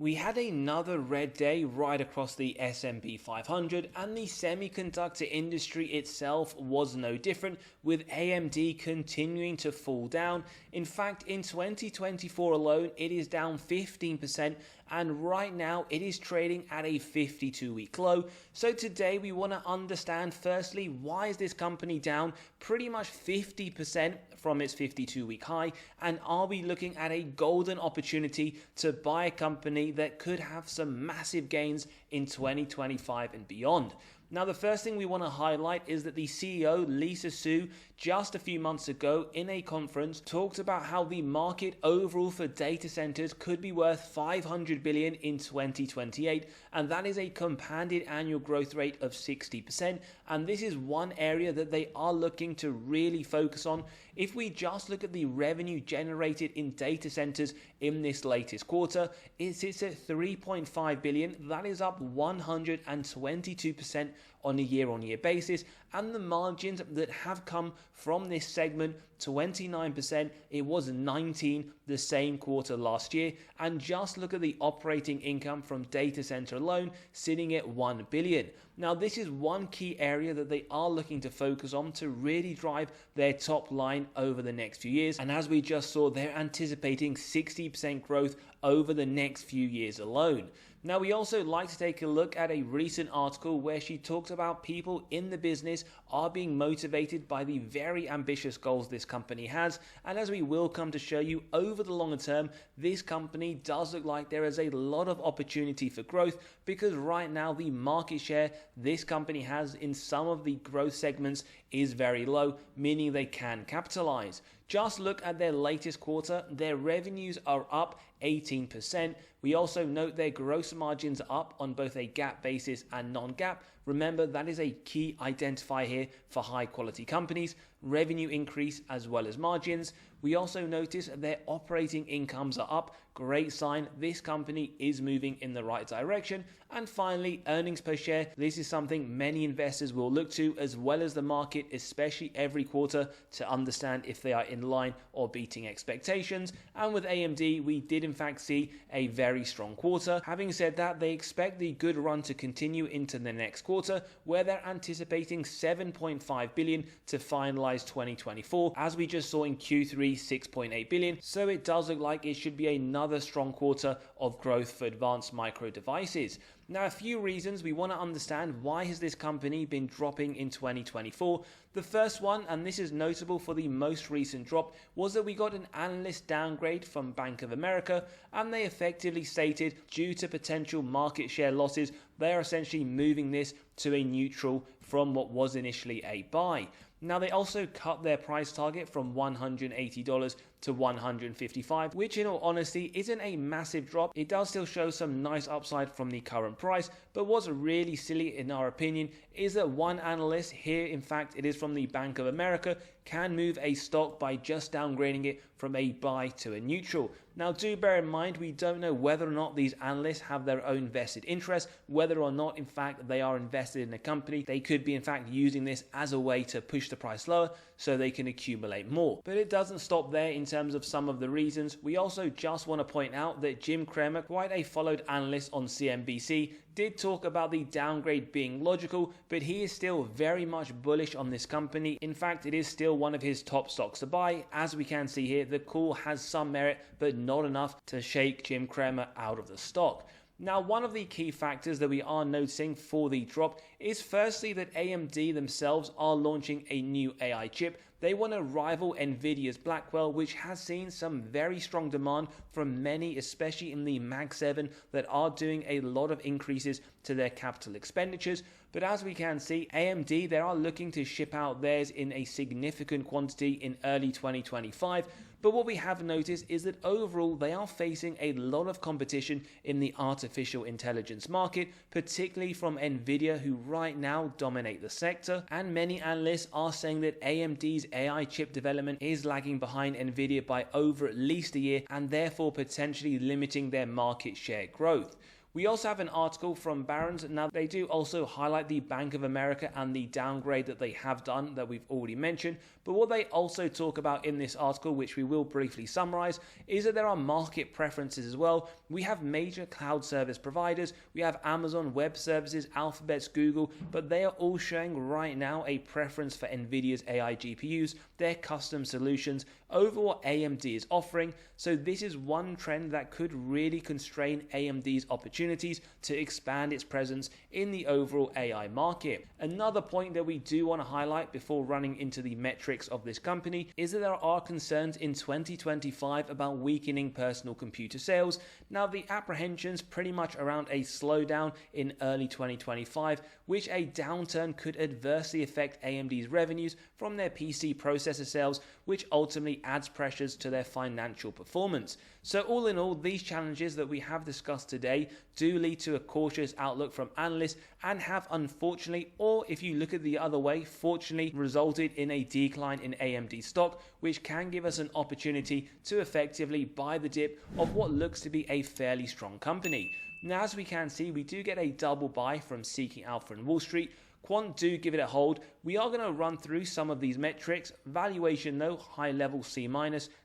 We had another red day right across the S&P 500, and the semiconductor industry itself was no different, with AMD continuing to fall down. In fact, in 2024 alone, it is down 15%, and right now it is trading at a 52-week low. So today we want to understand, firstly, why is this company down pretty much 50% from its 52-week high, and are we looking at a golden opportunity to buy a company that could have some massive gains in 2025 and beyond. Now, the first thing we want to highlight is that the CEO, Lisa Su, just a few months ago in a conference talked about how the market overall for data centers could be worth 500 billion in 2028, and that is a compounded annual growth rate of 60%, and this is one area that they are looking to really focus on. If we just look at the revenue generated in data centers in this latest quarter, it sits at 3.5 billion. That is up 122% on a year-on-year basis, and the margins that have come from this segment, 29%, it was 19% the same quarter last year, and just look at the operating income from data center alone, sitting at 1 billion. Now, this is one key area that they are looking to focus on to really drive their top line over the next few years, and as we just saw, they're anticipating 60% growth over the next few years alone. Now, we also like to take a look at a recent article where she talks about people in the business are being motivated by the very ambitious goals this company has, and as we will come to show you, over the longer term, this company does look like there is a lot of opportunity for growth, because right now the market share this company has in some of the growth segments is very low, meaning they can capitalize. Just look at their latest quarter, their revenues are up 18%. We also note their gross margins are up on both a GAAP basis and non-GAAP. Remember, that is a key identifier here for high quality companies. Revenue increase as well as margins. We also notice their operating incomes are up. Great sign, this company is moving in the right direction. And finally, earnings per share. This is something many investors will look to, as well as the market, especially every quarter, to understand if they are in line or beating expectations. And with AMD, we did in fact see a very strong quarter. Having said that, they expect the good run to continue into the next quarter, where they're anticipating 7.5 billion to finalize 2024. As we just saw in Q3, 6.8 billion. So it does look like it should be another strong quarter of growth for advanced micro devices. Now, a few reasons we want to understand why has this company been dropping in 2024. The first one, and this is notable for the most recent drop, was that we got an analyst downgrade from Bank of America, and they effectively stated due to potential market share losses, they are essentially moving this to a neutral from what was initially a buy. Now, they also cut their price target from $180 to $155, which in all honesty isn't a massive drop. It does still show some nice upside from the current price, but what's really silly in our opinion is that one analyst here, in fact it is from the Bank of America, can move a stock by just downgrading it from a buy to a neutral. Now, do bear in mind, we don't know whether or not these analysts have their own vested interest, whether or not in fact they are invested in a company. They could be in fact using this as a way to push the price lower so they can accumulate more. But it doesn't stop there in terms of some of the reasons. We also just want to point out that Jim Cramer, quite a followed analyst on CNBC, did talk about the downgrade being logical, but he is still very much bullish on this company. In fact, it is still one of his top stocks to buy. As we can see here, the call has some merit, but not enough to shake Jim Cramer out of the stock. Now, one of the key factors that we are noticing for the drop is firstly that AMD themselves are launching a new AI chip. They want to rival Nvidia's Blackwell, which has seen some very strong demand from many, especially in the Mag 7, that are doing a lot of increases to their capital expenditures. But as we can see, AMD, they are looking to ship out theirs in a significant quantity in early 2025. But what we have noticed is that overall they are facing a lot of competition in the artificial intelligence market, particularly from Nvidia, who right now dominate the sector. And many analysts are saying that AMD's AI chip development is lagging behind Nvidia by over at least a year, and therefore potentially limiting their market share growth. We also have an article from Barron's. Now, they do also highlight the Bank of America and the downgrade that they have done that we've already mentioned. But what they also talk about in this article, which we will briefly summarize, is that there are market preferences as well. We have major cloud service providers. We have Amazon Web Services, Alphabet's Google, but they are all showing right now a preference for NVIDIA's AI GPUs, their custom solutions, over what AMD is offering. So this is one trend that could really constrain AMD's opportunities to expand its presence in the overall AI market. Another point that we do want to highlight before running into the metrics of this company is that there are concerns in 2025 about weakening personal computer sales. Now, the apprehensions pretty much around a slowdown in early 2025, which a downturn could adversely affect AMD's revenues from their PC processor sales, which ultimately adds pressures to their financial performance. So all in all, these challenges that we have discussed today do lead to a cautious outlook from analysts and have unfortunately, or if you look at the other way, fortunately resulted in a decline in AMD stock, which can give us an opportunity to effectively buy the dip of what looks to be a fairly strong company. Now, as we can see, we do get a double buy from Seeking Alpha and Wall Street. Quant do give it a hold. We are going to run through some of these metrics. Valuation though, high level C-,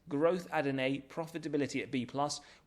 growth at an A, profitability at B+.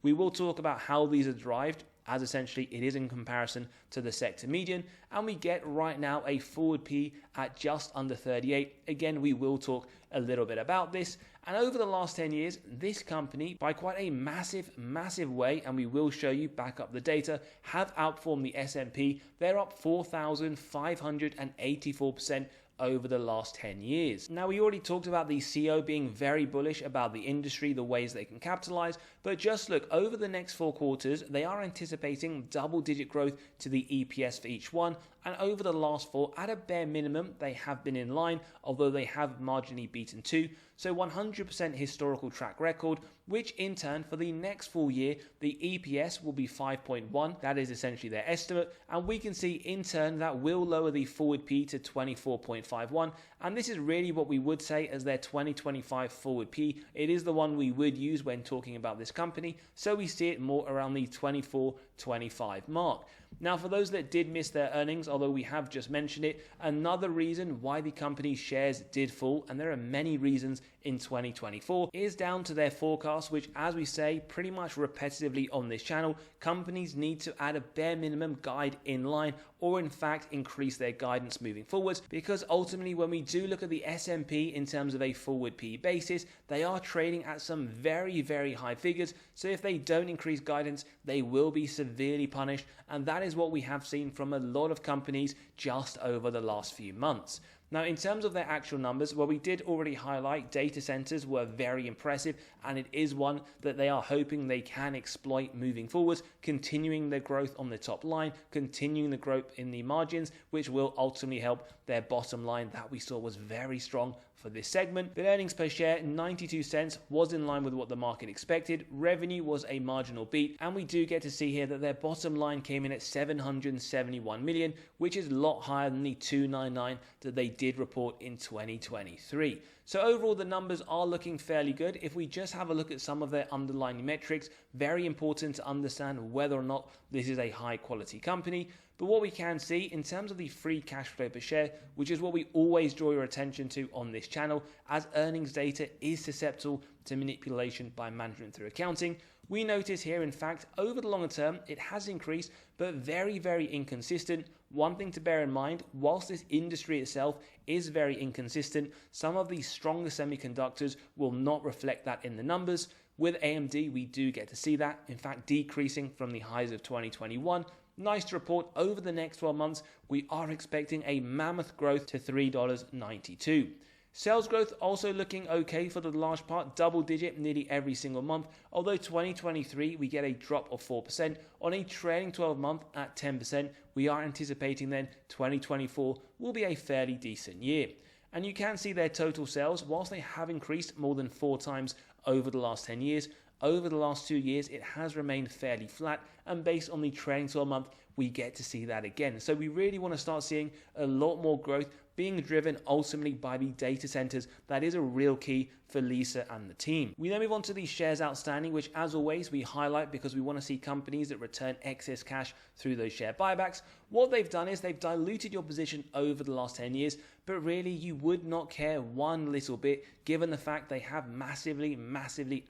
We will talk about how these are derived, as essentially it is in comparison to the sector median, and we get right now a forward P at just under 38. Again, we will talk a little bit about this. And over the last 10 years, this company, by quite a massive way, and we will show you back up the data, have outperformed the S&P. They're up 4,584% over the last 10 years. Now, we already talked about the CEO being very bullish about the industry, the ways they can capitalize, but just look, over the next 4 quarters, they are anticipating double-digit growth to the EPS for each one, and over the last 4, at a bare minimum, they have been in line, although they have marginally beaten 2, so 100% historical track record, which in turn, for the next full year, the EPS will be 5.1, that is essentially their estimate, and we can see in turn that will lower the forward P to 24.51, and this is really what we would say as their 2025 forward P. It is the one we would use when talking about this company, so we see it more around the 24-25 mark. Now, for those that did miss their earnings, although we have just mentioned it, another reason why the company's shares did fall, and there are many reasons in 2024, is down to their forecast, which, as we say pretty much repetitively on this channel, companies need to add a bare minimum guide in line, or in fact increase their guidance moving forwards, because ultimately when we do look at the S&P in terms of a forward P basis, they are trading at some very high figures, so if they don't increase guidance, they will be severely punished, and that is what we have seen from a lot of companies just over the last few months. Now, in terms of their actual numbers, well, we did already highlight data centers were very impressive, and it is one that they are hoping they can exploit moving forwards, continuing their growth on the top line, continuing the growth in the margins, which will ultimately help their bottom line that we saw was very strong for this segment. The earnings per share, 92 cents, was in line with what the market expected. Revenue was a marginal beat, and we do get to see here that their bottom line came in at 771 million, which is a lot higher than the 299 that they did report in 2023. So overall, the numbers are looking fairly good. If we just have a look at some of their underlying metrics, very important to understand whether or not this is a high quality company. But what we can see in terms of the free cash flow per share, which is what we always draw your attention to on this channel, as earnings data is susceptible to manipulation by management through accounting, we notice here, in fact, over the longer term, it has increased, but very inconsistent. One thing to bear in mind, whilst this industry itself is very inconsistent, some of the stronger semiconductors will not reflect that in the numbers. With AMD, we do get to see that, in fact, decreasing from the highs of 2021. Nice to report, over the next 12 months, we are expecting a mammoth growth to $3.92. Sales growth also looking okay for the large part, double digit nearly every single month, although 2023 we get a drop of 4%. On a trailing 12 month at 10%, we are anticipating then 2024 will be a fairly decent year. And you can see their total sales, whilst they have increased more than 4 times over the last 10 years, over the last 2 years it has remained fairly flat, and based on the trailing 12 month we get to see that again. So we really want to start seeing a lot more growth being driven ultimately by the data centers. That is a real key for Lisa and the team. We then move on to the shares outstanding, which as always we highlight because we want to see companies that return excess cash through those share buybacks. What they've done is they've diluted your position over the last 10 years, but really you would not care one little bit given the fact they have massively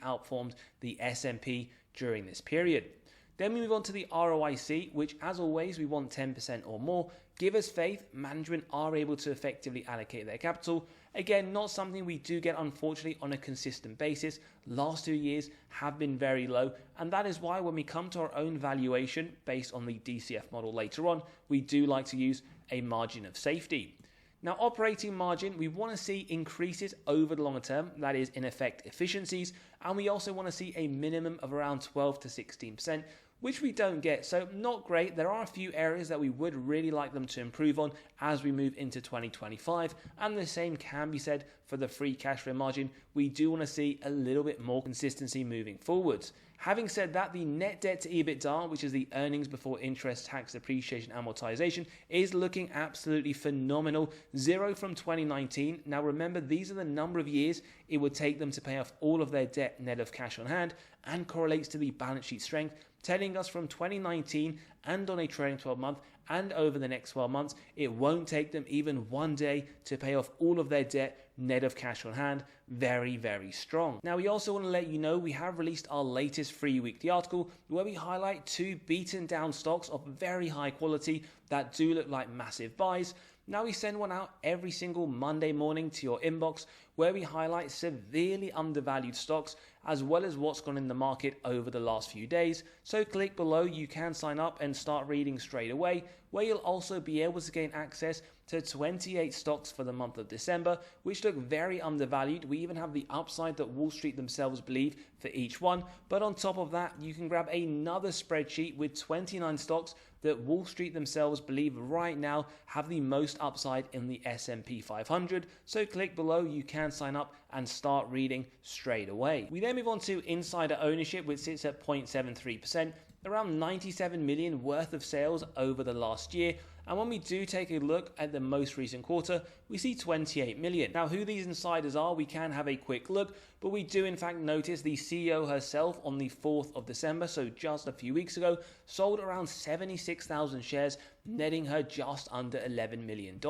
outperformed the S&P during this period. Then we move on to the ROIC, which as always we want 10% or more. Give us faith, management are able to effectively allocate their capital. Again, not something we do get unfortunately on a consistent basis. Last 2 years have been very low, and that is why when we come to our own valuation based on the DCF model later on, we do like to use a margin of safety. Now, operating margin, we want to see increases over the longer term, that is in effect efficiencies, and we also want to see a minimum of around 12 to 16%, which we don't get, so not great. There are a few areas that we would really like them to improve on as we move into 2025, and the same can be said for the free cash flow margin. We do want to see a little bit more consistency moving forwards. Having said that, the net debt to EBITDA, which is the earnings before interest, tax, depreciation, amortization, is looking absolutely phenomenal. 0 from 2019. Now remember, these are the number of years it would take them to pay off all of their debt net of cash on hand, and correlates to the balance sheet strength, telling us from 2019 and on a trailing 12 month and over the next 12 months, it won't take them even one day to pay off all of their debt net of cash on hand. Very strong. Now we also want to let you know we have released our latest free weekly article where we highlight 2 beaten down stocks of very high quality that do look like massive buys. Now we send one out every single Monday morning to your inbox where we highlight severely undervalued stocks as well as what's gone in the market over the last few days. So click below, you can sign up and start reading straight away, where you'll also be able to gain access to 28 stocks for the month of December, which look very undervalued. We even have the upside that Wall Street themselves believe for each one. But on top of that, you can grab another spreadsheet with 29 stocks that Wall Street themselves believe right now have the most upside in the S&P 500. So click below, you can sign up and start reading straight away. We then move on to insider ownership, which sits at 0.73%, around 97 million worth of sales over the last year. And when we do take a look at the most recent quarter, we see 28 million. Now, who these insiders are, we can have a quick look, but we do in fact notice the CEO herself on the 4th of December, so just a few weeks ago, sold around 76,000 shares, netting her just under $11 million.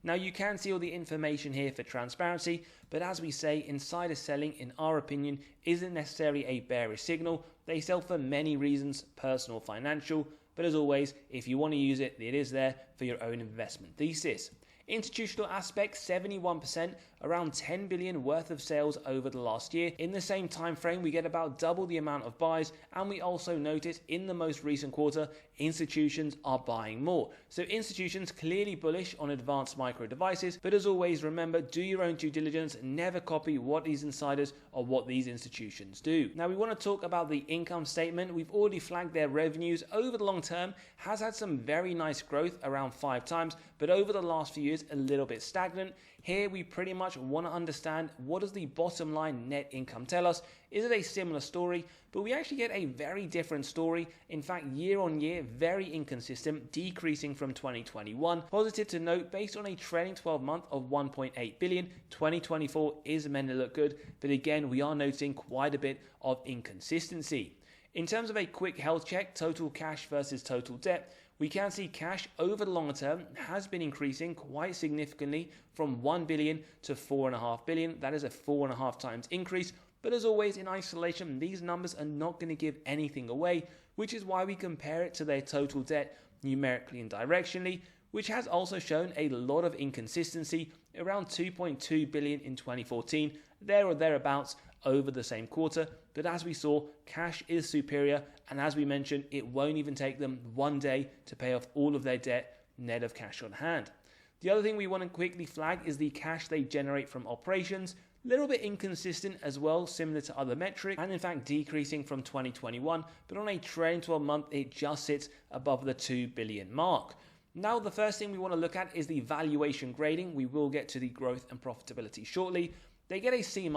Now, you can see all the information here for transparency, but as we say, insider selling, in our opinion, isn't necessarily a bearish signal. They sell for many reasons, personal, financial, but as always, if you want to use it, it is there for your own investment thesis. Institutional aspect, 71%, around 10 billion worth of sales over the last year. In the same time frame, we get about double the amount of buys, and we also notice in the most recent quarter, institutions are buying more. So institutions clearly bullish on advanced micro devices, but as always, remember, do your own due diligence, never copy what these insiders or what these institutions do. Now we want to talk about the income statement. We've already flagged their revenues over the long term has had some very nice growth, around 5 times, but over the last few years a little bit stagnant. Here we pretty much want to understand, what does the bottom line net income tell us? Is it a similar story? But we actually get a very different story. In fact, year on year, very inconsistent, decreasing from 2021. Positive to note, based on a trailing 12 month of 1.8 billion, 2024 is meant to look good, but again, we are noticing quite a bit of inconsistency. In terms of a quick health check, total cash versus total debt, we can see cash over the longer term has been increasing quite significantly from 1 billion to 4.5 billion. That is a 4.5 times increase. But as always, in isolation, these numbers are not going to give anything away, which is why we compare it to their total debt numerically and directionally, which has also shown a lot of inconsistency, around 2.2 billion in 2014, there or thereabouts over the same quarter. But as we saw, cash is superior, and as we mentioned, it won't even take them one day to pay off all of their debt net of cash on hand. The other thing we want to quickly flag is the cash they generate from operations. Little bit inconsistent as well, similar to other metrics, and in fact decreasing from 2021, but on a trailing 12 month it just sits above the 2 billion mark. Now the first thing we want to look at is the valuation grading. We will get to the growth and profitability shortly. They get a C-.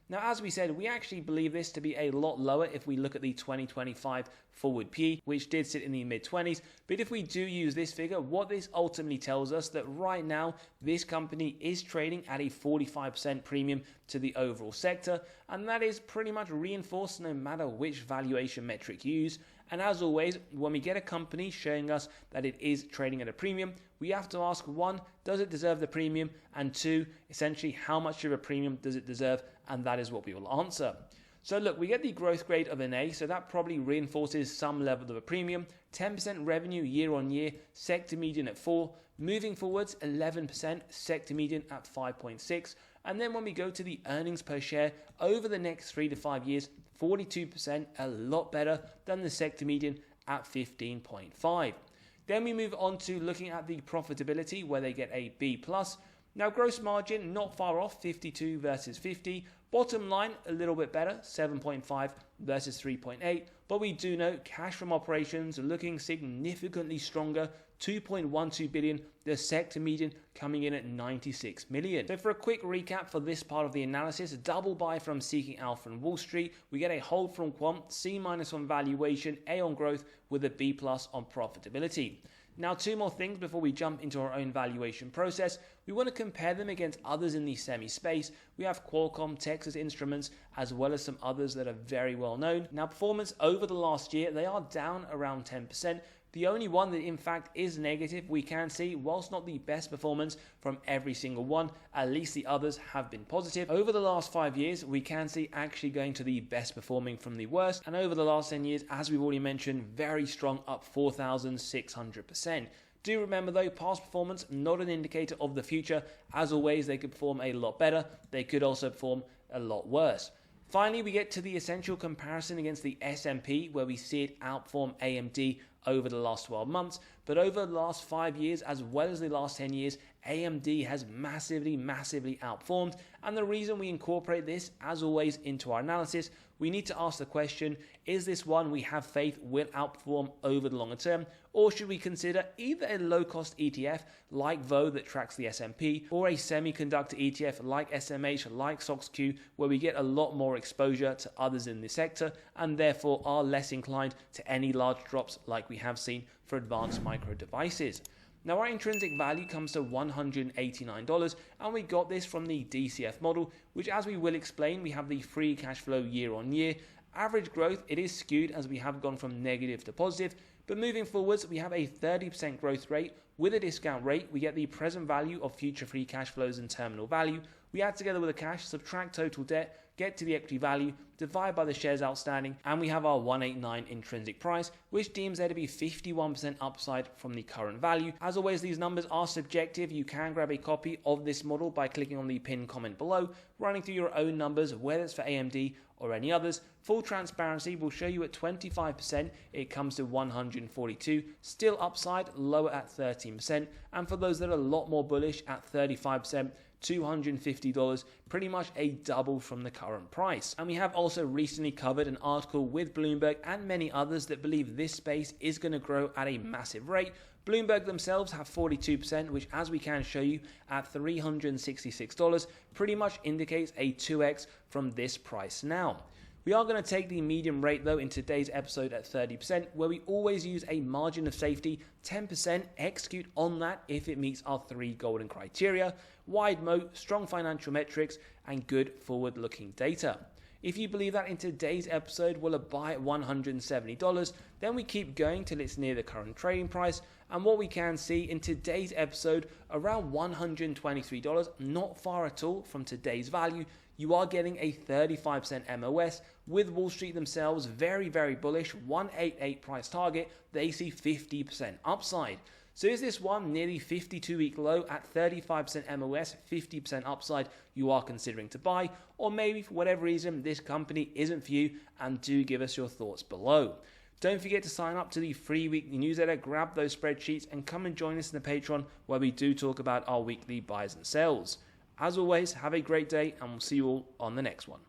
Now, as we said, we actually believe this to be a lot lower if we look at the 2025 forward PE, which did sit in the mid-20s. But if we do use this figure, what this ultimately tells us that right now, this company is trading at a 45% premium to the overall sector. And that is pretty much reinforced no matter which valuation metric you use. And as always, when we get a company showing us that it is trading at a premium, we have to ask, one, does it deserve the premium? And two, essentially, how much of a premium does it deserve? And that is what we will answer. So look, we get the growth grade of an A, so that probably reinforces some level of a premium. 10% revenue year on year, sector median at 4. Moving forwards, 11%, sector median at 5.6. And then when we go to the earnings per share over the next 3 to 5 years, 42%, a lot better than the sector median at 15.5. Then we move on to looking at the profitability where they get a B+. Now gross margin not far off, 52 versus 50. Bottom line a little bit better, 7.5 versus 3.8. But we do note cash from operations looking significantly stronger, 2.12 billion, the sector median coming in at 96 million. So for a quick recap for this part of the analysis, a double buy from Seeking Alpha and Wall Street, we get a hold from Quant, C- on valuation, A on growth with a B+ on profitability. Now, two more things before we jump into our own valuation process. We want to compare them against others in the semi space. We have Qualcomm, Texas Instruments, as well as some others that are very well known. Now, performance over the last year, they are down around 10%. The only one that in fact is negative we can see, whilst not the best performance from every single one, at least the others have been positive. Over the last 5 years, we can see actually going to the best performing from the worst. And over the last 10 years, as we've already mentioned, very strong, up 4,600%. Do remember though, past performance, not an indicator of the future. As always, they could perform a lot better. They could also perform a lot worse. Finally, we get to the essential comparison against the S&P, where we see it outperform AMD over the last 12 months. But over the last 5 years, as well as the last 10 years, AMD has massively outperformed. And the reason we incorporate this, as always, into our analysis, we need to ask the question, is this one we have faith will outperform over the longer term? Or should we consider either a low-cost ETF like VO that tracks the S&P, or a semiconductor ETF like SMH, like SOXQ, where we get a lot more exposure to others in the sector and therefore are less inclined to any large drops like we have seen for advanced micro devices. Now our intrinsic value comes to $189, and we got this from the DCF model, which, as we will explain, we have the free cash flow year on year. Average growth, it is skewed as we have gone from negative to positive, but moving forwards, we have a 30% growth rate. With a discount rate, we get the present value of future free cash flows and terminal value. We add together with the cash, subtract total debt, get to the equity value, divide by the shares outstanding, and we have our 189 intrinsic price, which deems there to be 51% upside from the current value. As always, these numbers are subjective. You can grab a copy of this model by clicking on the pinned comment below, running through your own numbers, whether it's for AMD or any others. Full transparency will show you at 25%, it comes to 142, still upside, lower at 13%, and for those that are a lot more bullish at 35%, $250, pretty much a double from the current price. And we have also recently covered an article with Bloomberg and many others that believe this space is going to grow at a massive rate. Bloomberg themselves have 42%, which, as we can show you at $366, pretty much indicates a 2x from this price now. We are going to take the medium rate though in today's episode at 30%, where we always use a margin of safety, 10%, execute on that if it meets our 3 golden criteria: wide moat, strong financial metrics, and good forward-looking data. If you believe that in today's episode we'll buy at $170, then we keep going till it's near the current trading price. And what we can see in today's episode, around $123, not far at all from today's value, you are getting a 35% MOS, with Wall Street themselves very bullish, 188 price target, they see 50% upside. So is this one nearly 52-week low at 35% MOS, 50% upside you are considering to buy? Or maybe for whatever reason this company isn't for you, and do give us your thoughts below. Don't forget to sign up to the free weekly newsletter, grab those spreadsheets, and come and join us in the Patreon where we do talk about our weekly buys and sells. As always, have a great day, and we'll see you all on the next one.